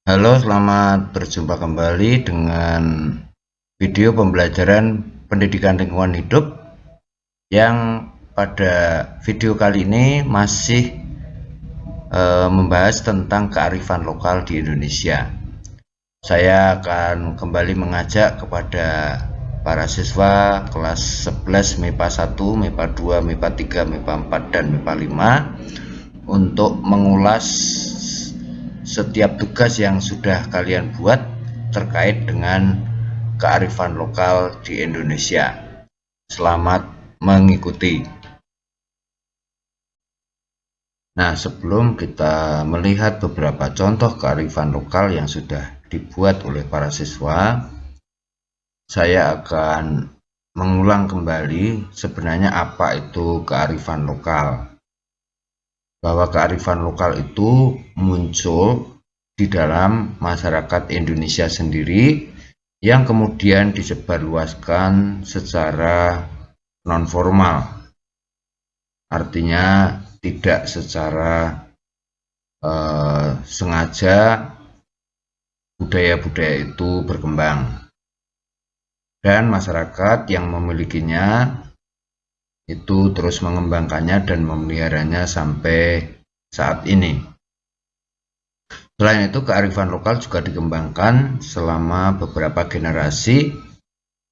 Halo, selamat berjumpa kembali dengan video pembelajaran pendidikan lingkungan hidup yang pada video kali ini masih membahas tentang kearifan lokal di Indonesia. Saya akan kembali mengajak kepada para siswa kelas 11 MIPA 1, MIPA 2, MIPA 3, MIPA 4, dan MIPA 5 untuk mengulas setiap tugas yang sudah kalian buat terkait dengan kearifan lokal di Indonesia. Selamat mengikuti. Nah, sebelum kita melihat beberapa contoh kearifan lokal yang sudah dibuat oleh para siswa, saya akan mengulang kembali sebenarnya apa itu kearifan lokal. Bahwa kearifan lokal itu muncul di dalam masyarakat Indonesia sendiri yang kemudian disebarluaskan secara non-formal. Artinya tidak secara sengaja budaya-budaya itu berkembang. Dan masyarakat yang memilikinya itu terus mengembangkannya dan memeliharanya sampai saat ini. Selain itu, kearifan lokal juga dikembangkan selama beberapa generasi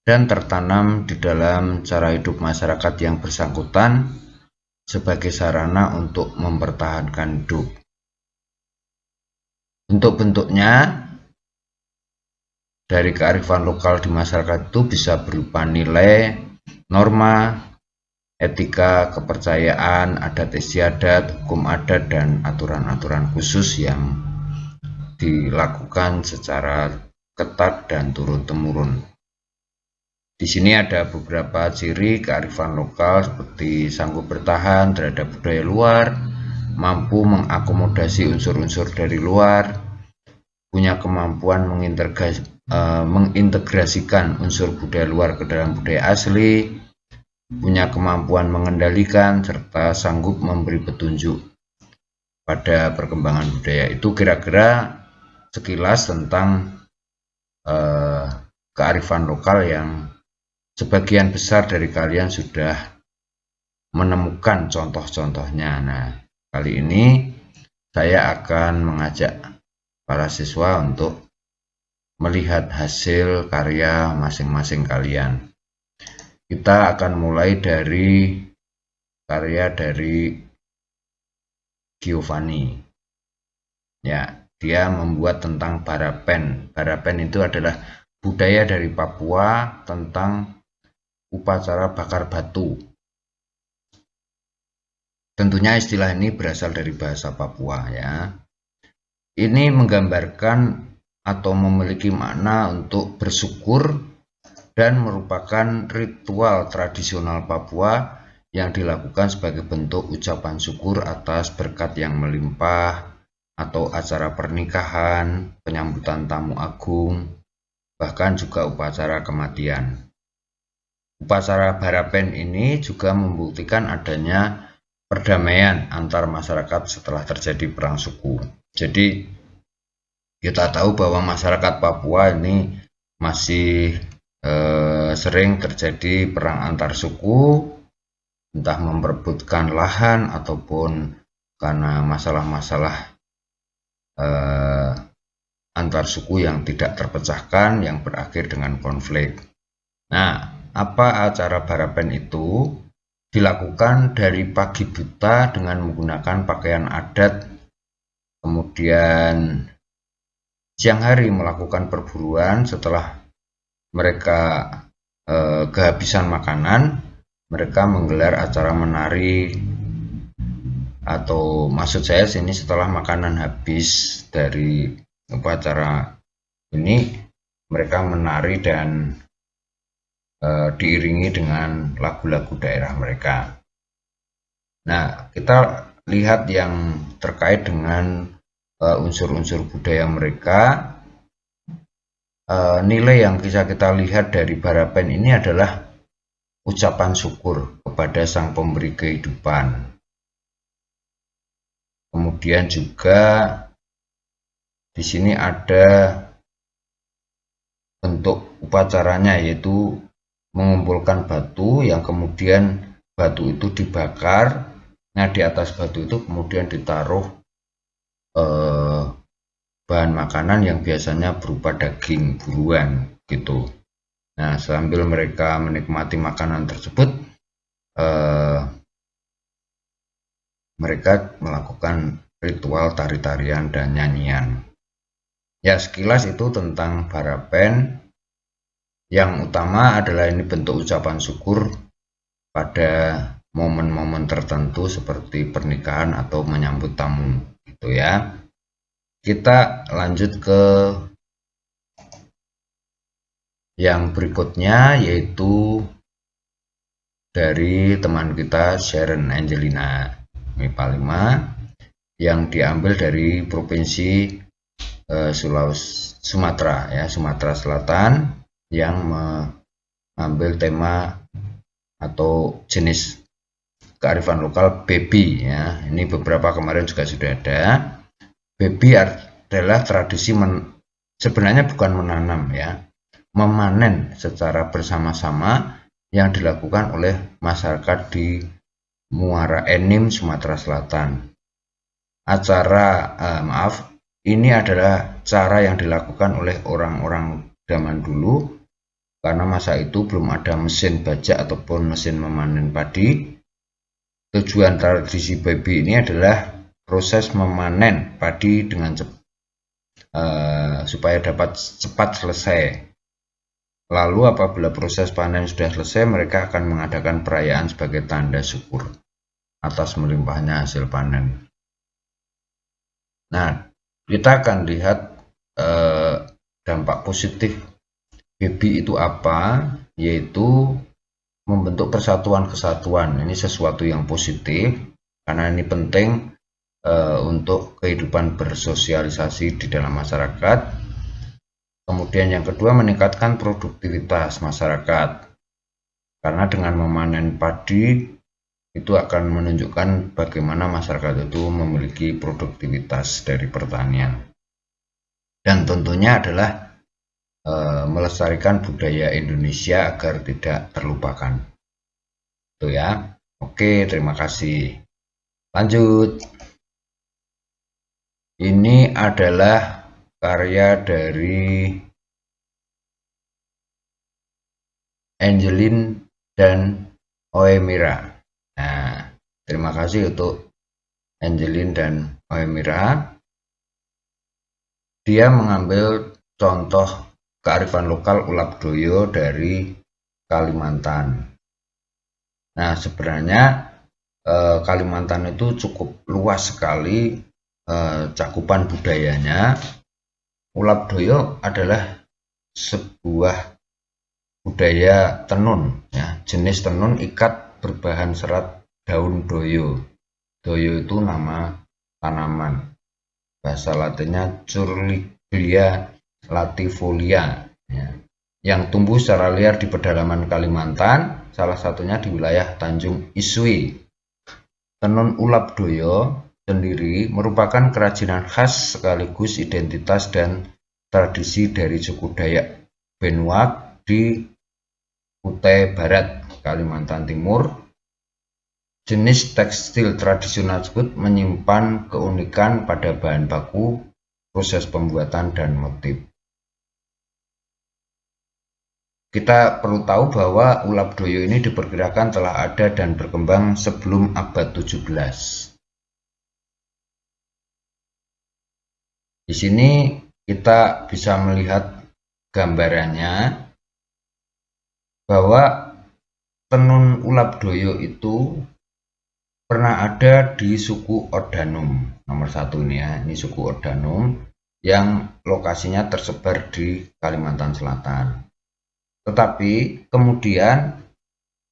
dan tertanam di dalam cara hidup masyarakat yang bersangkutan sebagai sarana untuk mempertahankan hidup. Bentuk-bentuknya dari kearifan lokal di masyarakat itu bisa berupa nilai, norma, etika, kepercayaan, adat istiadat, hukum adat, dan aturan-aturan khusus yang dilakukan secara ketat dan turun-temurun. Di sini ada beberapa ciri kearifan lokal seperti sanggup bertahan terhadap budaya luar, mampu mengakomodasi unsur-unsur dari luar, punya kemampuan mengintegrasikan unsur budaya luar ke dalam budaya asli, punya kemampuan mengendalikan, serta sanggup memberi petunjuk pada perkembangan budaya. Itu kira-kira sekilas tentang kearifan lokal yang sebagian besar dari kalian sudah menemukan contoh-contohnya. Nah, kali ini saya akan mengajak para siswa untuk melihat hasil karya masing-masing kalian. Kita akan mulai dari karya dari Giovanni. Ya, dia membuat tentang barapen. Barapen itu adalah budaya dari Papua tentang upacara bakar batu. Tentunya istilah ini berasal dari bahasa Papua ya. Ini menggambarkan atau memiliki makna untuk bersyukur dan merupakan ritual tradisional Papua yang dilakukan sebagai bentuk ucapan syukur atas berkat yang melimpah atau acara pernikahan, penyambutan tamu agung, bahkan juga upacara kematian. Upacara barapen ini juga membuktikan adanya perdamaian antar masyarakat setelah terjadi perang suku. Jadi kita tahu bahwa masyarakat Papua ini masih sering terjadi perang antar suku, entah memperebutkan lahan ataupun karena masalah-masalah antar suku yang tidak terpecahkan yang berakhir dengan konflik. Nah, apa acara barapen itu? Dilakukan dari pagi buta dengan menggunakan pakaian adat, kemudian siang hari melakukan perburuan. Setelah mereka kehabisan makanan, mereka menggelar acara menari, atau maksud saya sini setelah makanan habis dari upacara ini, mereka menari dan diiringi dengan lagu-lagu daerah mereka. Nah, kita lihat yang terkait dengan unsur-unsur budaya mereka. Nilai yang bisa kita lihat dari barapen ini adalah ucapan syukur kepada Sang Pemberi Kehidupan. Kemudian juga Di sini ada bentuk upacaranya, yaitu mengumpulkan batu yang kemudian batu itu dibakar. Nah, di atas batu itu kemudian ditaruh bahan makanan yang biasanya berupa daging buruan gitu. Nah, sambil mereka menikmati makanan tersebut, mereka melakukan ritual tari-tarian dan nyanyian. Ya, sekilas itu tentang Barapen. Yang utama adalah ini bentuk ucapan syukur pada momen-momen tertentu seperti pernikahan atau menyambut tamu gitu ya. Kita lanjut ke yang berikutnya, yaitu dari teman kita Sharon Angelina MIPA 5 yang diambil dari provinsi Sumatera ya, Sumatera Selatan, yang mengambil tema atau jenis kearifan lokal bebi ya. Ini beberapa kemarin juga sudah ada. Bebi adalah tradisi sebenarnya bukan menanam ya, memanen secara bersama-sama yang dilakukan oleh masyarakat di Muara Enim, Sumatera Selatan. Ini adalah cara yang dilakukan oleh orang-orang zaman dulu, karena masa itu belum ada mesin bajak ataupun mesin memanen padi. Tujuan tradisi bebi ini adalah proses memanen padi dengan supaya dapat cepat selesai. Lalu apabila proses panen sudah selesai, mereka akan mengadakan perayaan sebagai tanda syukur atas melimpahnya hasil panen. Nah, kita akan lihat dampak positif bebi itu apa, yaitu membentuk persatuan-kesatuan. Ini sesuatu yang positif karena ini penting untuk kehidupan bersosialisasi di dalam masyarakat. Kemudian yang kedua, meningkatkan produktivitas masyarakat, karena dengan memanen padi itu akan menunjukkan bagaimana masyarakat itu memiliki produktivitas dari pertanian. Dan tentunya adalah melestarikan budaya Indonesia agar tidak terlupakan. Itu ya. Oke, terima kasih. Lanjut. Ini adalah karya dari Angeline dan Oemira. Nah, terima kasih untuk Angeline dan Oemira. Dia mengambil contoh kearifan lokal Ulap Doyo dari Kalimantan. Nah, sebenarnya Kalimantan itu cukup luas sekali cakupan budayanya. Ulap Doyo adalah sebuah budaya tenun ya, jenis tenun ikat berbahan serat daun doyo. Doyo itu nama tanaman. Bahasa latinnya Curliglia latifolia ya, yang tumbuh secara liar di pedalaman Kalimantan, salah satunya di wilayah Tanjung Isui. Tenun Ulap Doyo sendiri merupakan kerajinan khas sekaligus identitas dan tradisi dari suku Dayak Benuak di Kutai Barat, Kalimantan Timur. Jenis tekstil tradisional tersebut menyimpan keunikan pada bahan baku, proses pembuatan, dan motif. Kita perlu tahu bahwa Ulap Doyo ini diperkirakan telah ada dan berkembang sebelum abad 17. Di sini kita bisa melihat gambarannya bahwa tenun Ulap Doyo itu pernah ada di suku Odanum. Nomor 1 ini ya, ini suku Odanum yang lokasinya tersebar di Kalimantan Selatan. Tetapi kemudian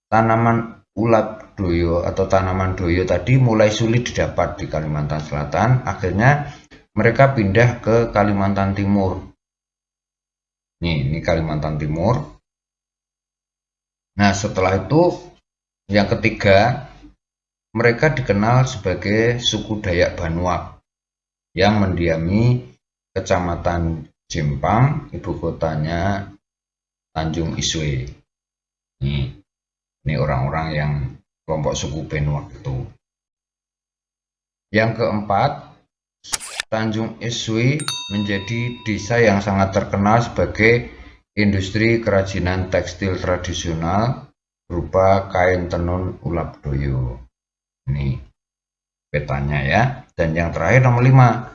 tanaman Ulap Doyo atau tanaman doyo tadi mulai sulit didapat di Kalimantan Selatan. Akhirnya mereka pindah ke Kalimantan Timur. Ini Kalimantan Timur. Nah, setelah itu yang ketiga, mereka dikenal sebagai suku Dayak Banuak yang mendiami Kecamatan Jimpang, ibu kotanya Tanjung Iswe. Ini orang-orang yang kelompok suku Benuak itu. Yang keempat, Tanjung Iswe menjadi desa yang sangat terkenal sebagai industri kerajinan tekstil tradisional berupa kain tenun ulap doyo. Ini petanya ya. Dan yang terakhir nomor 5,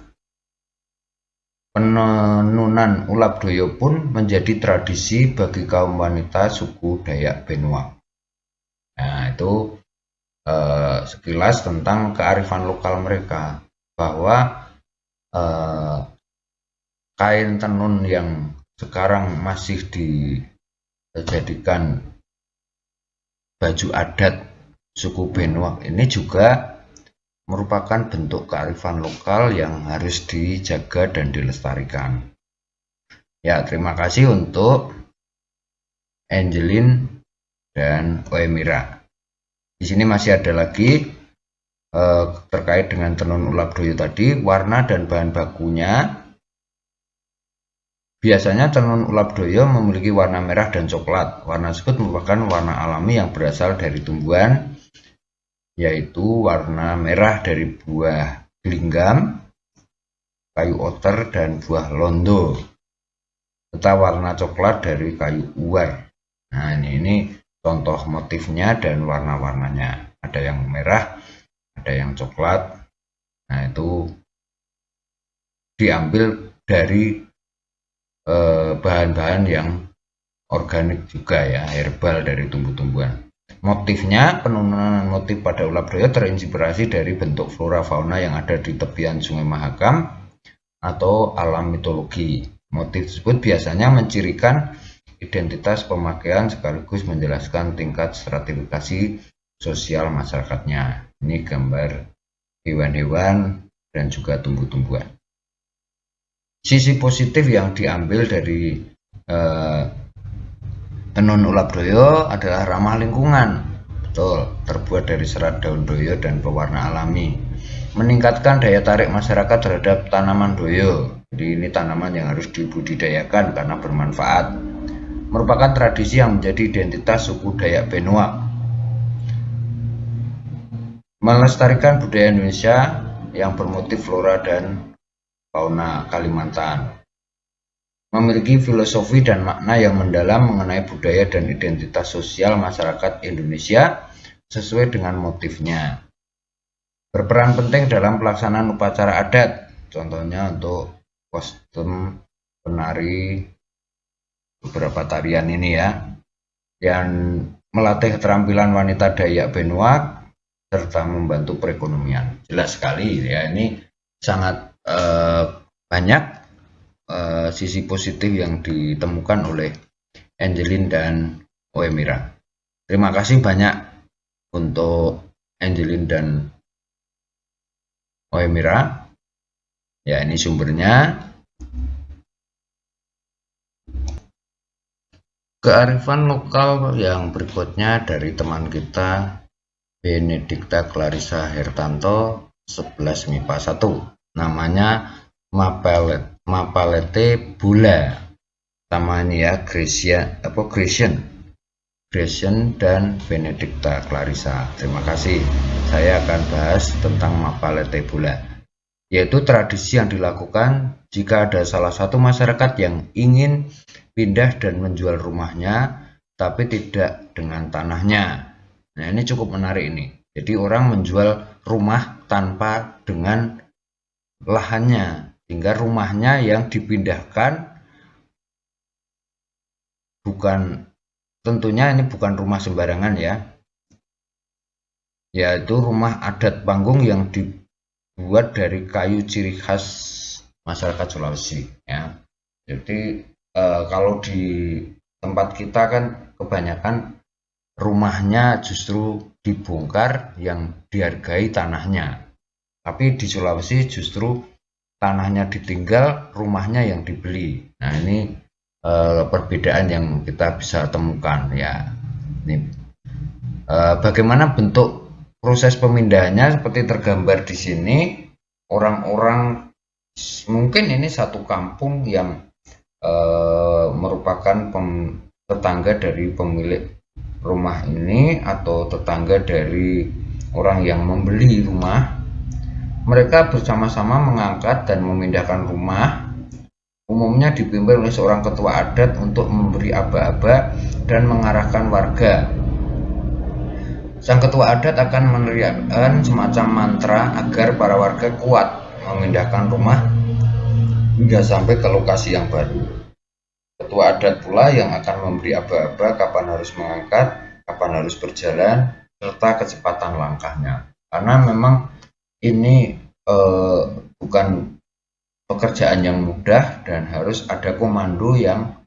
penenunan ulap doyo pun menjadi tradisi bagi kaum wanita suku Dayak Benuak. Nah, itu sekilas tentang kearifan lokal mereka, bahwa kain tenun yang sekarang masih dijadikan baju adat suku Benuak ini juga merupakan bentuk kearifan lokal yang harus dijaga dan dilestarikan. Ya, terima kasih untuk Angelin dan Oemira. Di sini masih ada lagi terkait dengan tenun ulap doyo tadi, warna dan bahan bakunya. Biasanya tenun ulap doyo memiliki warna merah dan coklat. Warna tersebut merupakan warna alami yang berasal dari tumbuhan, yaitu warna merah dari buah gelinggam, kayu oter, dan buah londo, serta warna coklat dari kayu uwer. Nah, ini contoh motifnya dan warna-warnanya. Ada yang merah, ada yang coklat. Nah, itu diambil dari bahan-bahan yang organik juga ya, herbal dari tumbuh-tumbuhan. Motifnya, penurunan motif pada ulap doyo terinspirasi dari bentuk flora fauna yang ada di tepian Sungai Mahakam atau alam mitologi. Motif tersebut biasanya mencirikan identitas pemakaian sekaligus menjelaskan tingkat stratifikasi sosial masyarakatnya. Ini gambar hewan-hewan dan juga tumbuh-tumbuhan. Sisi positif yang diambil dari tenun ulap doyo adalah ramah lingkungan. Betul, terbuat dari serat daun doyo dan pewarna alami. Meningkatkan daya tarik masyarakat terhadap tanaman doyo. Jadi ini tanaman yang harus dibudidayakan karena bermanfaat. Merupakan tradisi yang menjadi identitas suku Dayak Benuak. Melestarikan budaya Indonesia yang bermotif flora dan fauna Kalimantan. Memiliki filosofi dan makna yang mendalam mengenai budaya dan identitas sosial masyarakat Indonesia sesuai dengan motifnya. Berperan penting dalam pelaksanaan upacara adat, contohnya untuk kostum penari beberapa tarian ini ya, yang melatih keterampilan wanita Dayak Benuak serta membantu perekonomian. Jelas sekali ya, ini sangat banyak sisi positif yang ditemukan oleh Angelin dan Oemira. Terima kasih banyak untuk Angelin dan Oemira. Ya, ini sumbernya. Kearifan lokal yang berikutnya dari teman kita Benedikta Clarissa Hertanto 11 MIPA 1. Namanya Mapalete Bula. Namanya ya Grecian dan Benedikta Clarissa. Terima kasih. Saya akan bahas tentang Mapalete Bula, yaitu tradisi yang dilakukan jika ada salah satu masyarakat yang ingin pindah dan menjual rumahnya tapi tidak dengan tanahnya. Nah, ini cukup menarik ini. Jadi orang menjual rumah tanpa dengan lahannya, sehingga rumahnya yang dipindahkan tentunya ini bukan rumah sembarangan ya, yaitu rumah adat panggung yang dibuat dari kayu ciri khas masyarakat Sulawesi ya. Jadi kalau di tempat kita kan kebanyakan rumahnya justru dibongkar yang dihargai tanahnya. Tapi di Sulawesi justru tanahnya ditinggal, rumahnya yang dibeli. Nah, ini perbedaan yang kita bisa temukan ya. Ini bagaimana bentuk proses pemindahannya seperti tergambar di sini. Orang-orang mungkin ini satu kampung yang merupakan tetangga dari pemilik rumah ini atau tetangga dari orang yang membeli rumah. Mereka bersama-sama mengangkat dan memindahkan rumah, umumnya dipimpin oleh seorang ketua adat untuk memberi aba-aba dan mengarahkan warga. Sang ketua adat akan meneriakkan semacam mantra agar para warga kuat memindahkan rumah hingga sampai ke lokasi yang baru. Ketua adat pula yang akan memberi aba-aba kapan harus mengangkat, kapan harus berjalan, serta kecepatan langkahnya. Karena memang ini bukan pekerjaan yang mudah dan harus ada komando yang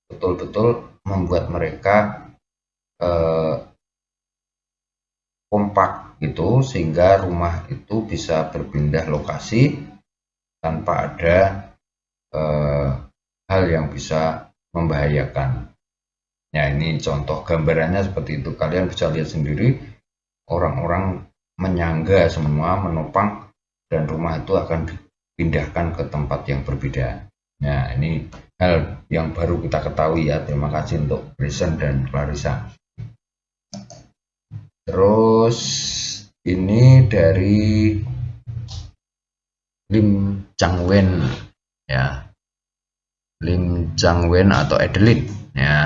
betul-betul membuat mereka kompak gitu, sehingga rumah itu bisa berpindah lokasi tanpa ada hal yang bisa membahayakan. Ya, ini contoh gambarannya seperti itu. Kalian bisa lihat sendiri, orang-orang menyangga semua, menopang, dan rumah itu akan dipindahkan ke tempat yang berbeda. Nah, ini hal yang baru kita ketahui ya. Terima kasih untuk Grayson dan Clarissa. Terus ini dari Lim Changwen ya, Lim Changwen atau Adeline ya.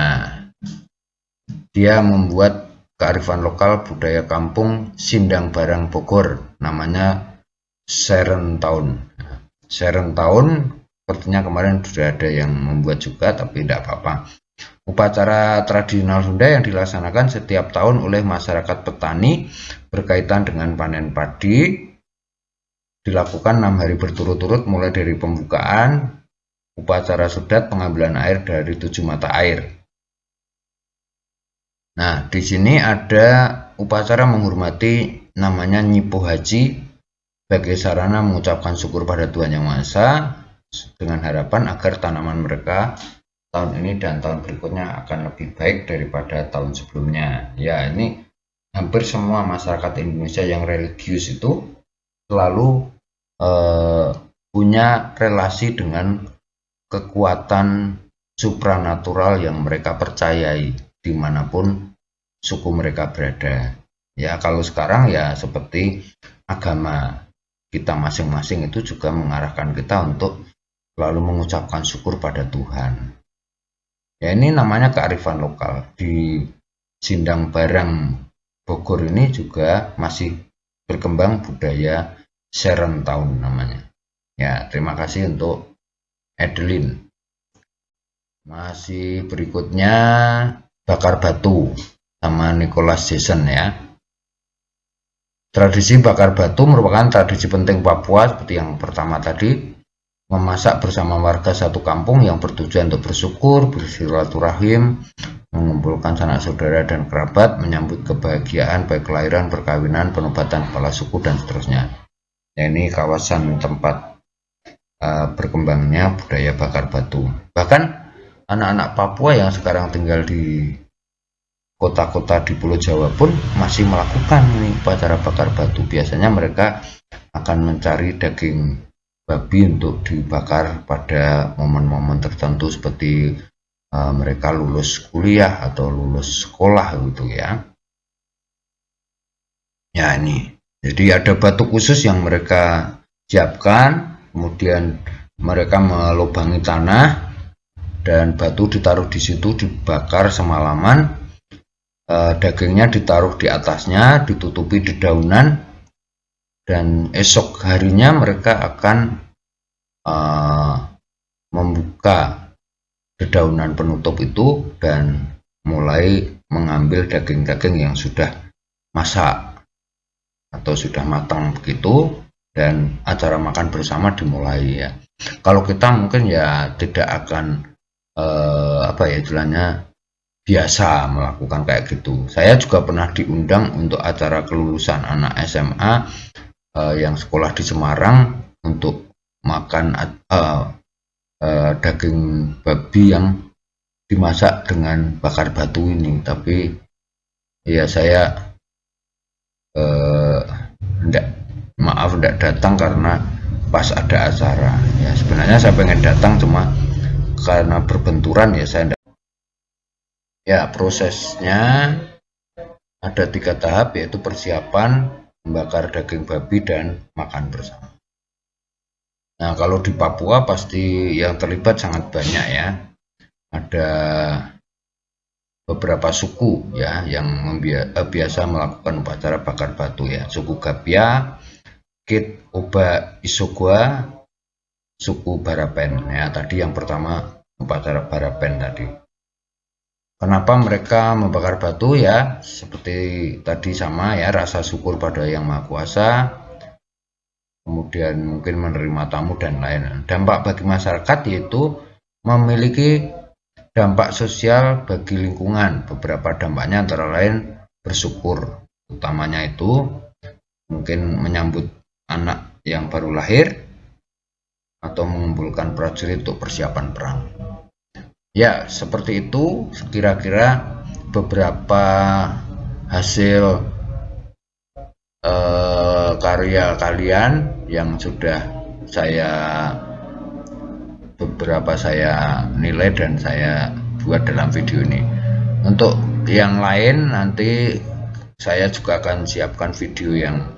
Dia membuat kearifan lokal budaya kampung Sindang Barang Bogor, namanya Serentown. Serentown sepertinya kemarin sudah ada yang membuat juga, tapi tidak apa-apa. Upacara tradisional Sunda yang dilaksanakan setiap tahun oleh masyarakat petani berkaitan dengan panen padi, dilakukan 6 hari berturut-turut mulai dari pembukaan, upacara sudat, pengambilan air dari 7 mata air. Nah, di sini ada upacara menghormati namanya Nyipo Haji sebagai sarana mengucapkan syukur pada Tuhan Yang Maha Esa dengan harapan agar tanaman mereka tahun ini dan tahun berikutnya akan lebih baik daripada tahun sebelumnya. Ya, ini hampir semua masyarakat Indonesia yang religius itu selalu punya relasi dengan kekuatan supranatural yang mereka percayai dimanapun suku mereka berada. Ya, kalau sekarang ya seperti agama kita masing-masing itu juga mengarahkan kita untuk selalu mengucapkan syukur pada Tuhan. Ya, ini namanya kearifan lokal. Di Sindang Barang Bogor ini juga masih berkembang budaya Serentown namanya. Ya, terima kasih untuk Adeline. Masih berikutnya bakar batu sama Nicholas Jason ya. Tradisi bakar batu merupakan tradisi penting Papua seperti yang pertama tadi. Memasak bersama warga satu kampung yang bertujuan untuk bersyukur, bersilaturahim, mengumpulkan sanak saudara dan kerabat, menyambut kebahagiaan baik kelahiran, perkawinan, penobatan kepala suku dan seterusnya. Nah, ini kawasan tempat berkembangnya budaya bakar batu. Bahkan anak-anak Papua yang sekarang tinggal di kota-kota di Pulau Jawa pun masih melakukan ini upacara bakar batu. Biasanya mereka akan mencari daging babi untuk dibakar pada momen-momen tertentu seperti mereka lulus kuliah atau lulus sekolah gitu ya. Ya, ini. Jadi ada batu khusus yang mereka siapkan, kemudian mereka melubangi tanah dan batu ditaruh di situ dibakar semalaman. Dagingnya ditaruh di atasnya, ditutupi dedaunan. Dan esok harinya mereka akan membuka dedaunan penutup itu dan mulai mengambil daging-daging yang sudah masak atau sudah matang begitu, dan acara makan bersama dimulai ya. Kalau kita mungkin ya tidak akan istilahnya biasa melakukan kayak gitu. Saya juga pernah diundang untuk acara kelulusan anak SMA yang sekolah di Semarang untuk makan daging babi yang dimasak dengan bakar batu ini, tapi ya saya tidak datang karena pas ada acara. Ya sebenarnya saya pengen datang, cuma karena berbenturan ya saya enggak. Ya prosesnya ada 3 tahap, yaitu persiapan, membakar daging babi, dan makan bersama. Nah kalau di Papua pasti yang terlibat sangat banyak ya. Ada beberapa suku ya yang biasa melakukan upacara bakar batu ya. Suku Gapia, Kit, Oba, Isogwa, suku Barapen ya. Tadi yang pertama upacara Barapen tadi. Kenapa mereka membakar batu ya? Seperti tadi sama ya, rasa syukur pada Yang Maha Kuasa, kemudian mungkin menerima tamu dan lain-lain. Dampak bagi masyarakat yaitu memiliki dampak sosial bagi lingkungan. Beberapa dampaknya antara lain bersyukur, utamanya itu mungkin menyambut anak yang baru lahir atau mengumpulkan prajurit untuk persiapan perang. Ya, seperti itu kira-kira beberapa hasil karya kalian yang sudah saya nilai dan saya buat dalam video ini. Untuk yang lain nanti saya juga akan siapkan video yang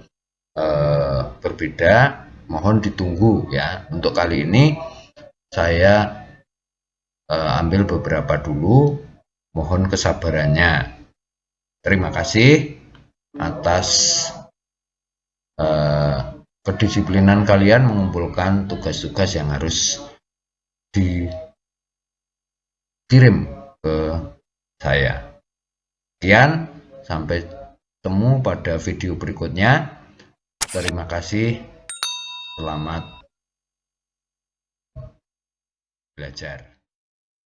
berbeda, mohon ditunggu ya. Untuk kali ini saya ambil beberapa dulu, mohon kesabarannya. Terima kasih atas kedisiplinan kalian mengumpulkan tugas-tugas yang harus dikirim ke saya. Sekian, sampai ketemu pada video berikutnya. Terima kasih, selamat belajar.